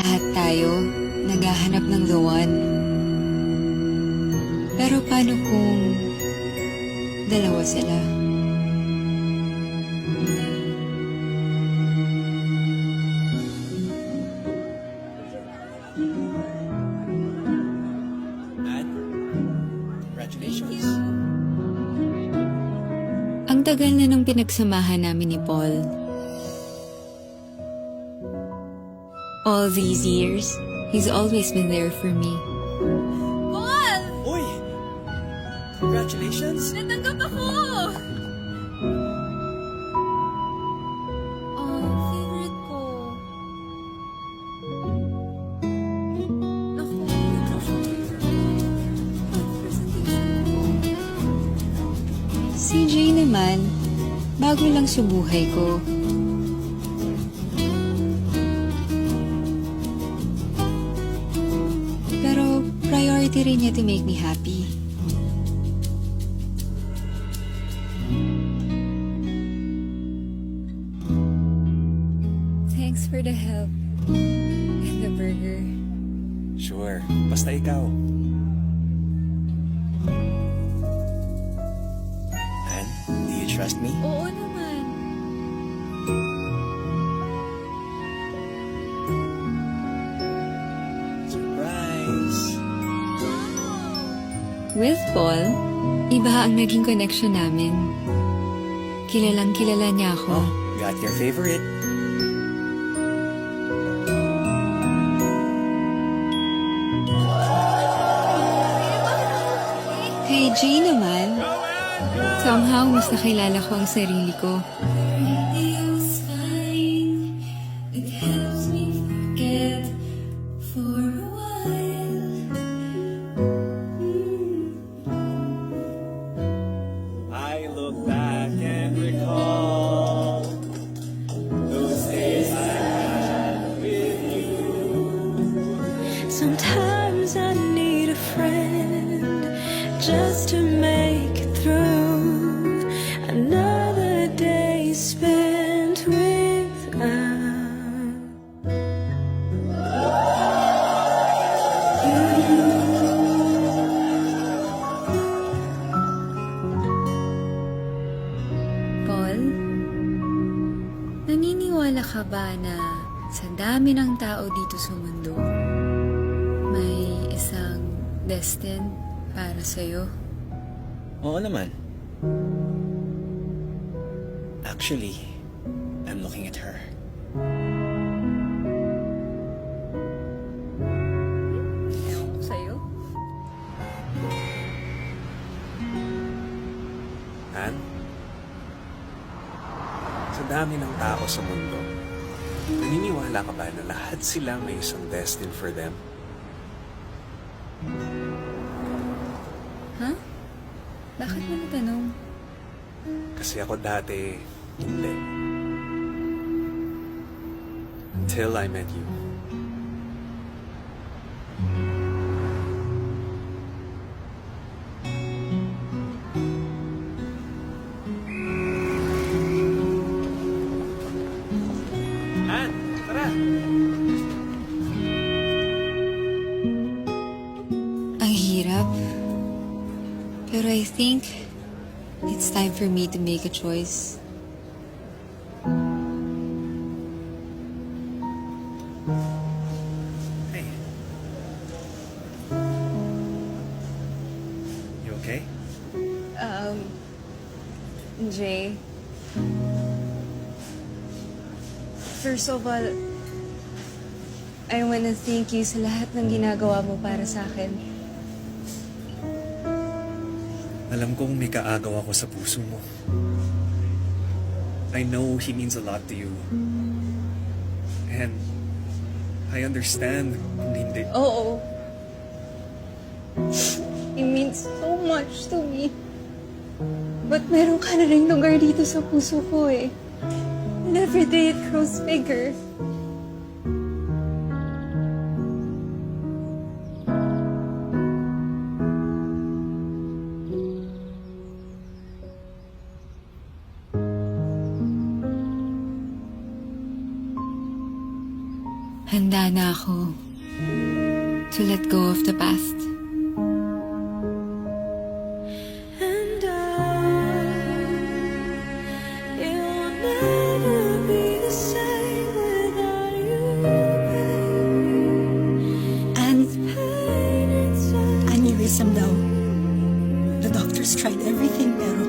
Lahat tayo naghahanap ng the one. Pero paano kung dalawa sila? Anne, congratulations. Ang tagal na nung pinagsamahan namin ni Paul. All these years, he's always been there for me. Paul! Uy! Congratulations! Natanggap ako! Oh, favorite ko. Ako, Si Jay naman, bago lang sa buhay ko. Pero priority rin niya to make me happy. Thanks for the help and the burger. Sure, basta ikaw. Anne, do you trust me? oo naman. Surprise! With Paul, iba ang naging connection namin. Kilalang kilala niya ako. Oh, got your favorite. Kay Jay naman, somehow mas nakilala ko ang sarili ko. I look back and recall those days I had with you. Sometimes I need a friend just to make it through another day spent without Paul, naniniwala ka ba na sa dami ng tao dito sa mundo, may isang destined para sa'yo? Oo naman. Actually, I'm looking at her. Ewan ko sa'yo. Anne? Sa dami ng tao sa mundo, naniniwala ka ba na lahat sila may isang destined for them? Ha? Bakit mo natanong? Kasi ako dati, hindi. Until I met you. Anne, tara! Ang hirap. Pero I think it's time for me to make a choice. Hey. You okay? Jay. First of all, I wanna thank you sa lahat ng ginagawa mo para sa akin. Alam kong may kaagaw ako sa puso mo. I know he means a lot to you. And I understand kung hindi. Oo. It means so much to me. But meron ka na rin lugar dito sa puso ko eh. And every day it grows bigger. handa na ako to let go of the past. And it'll never be the same without you, baby. And Pain inside. aneurysm daw. The doctors tried everything pero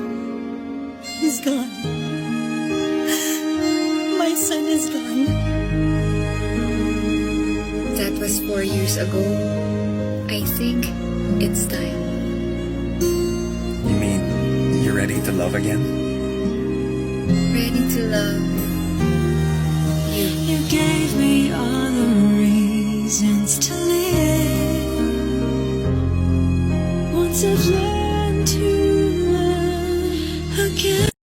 he's gone. My son is gone. That was 4 years ago. I think it's time. You mean you're ready to love again? Ready to love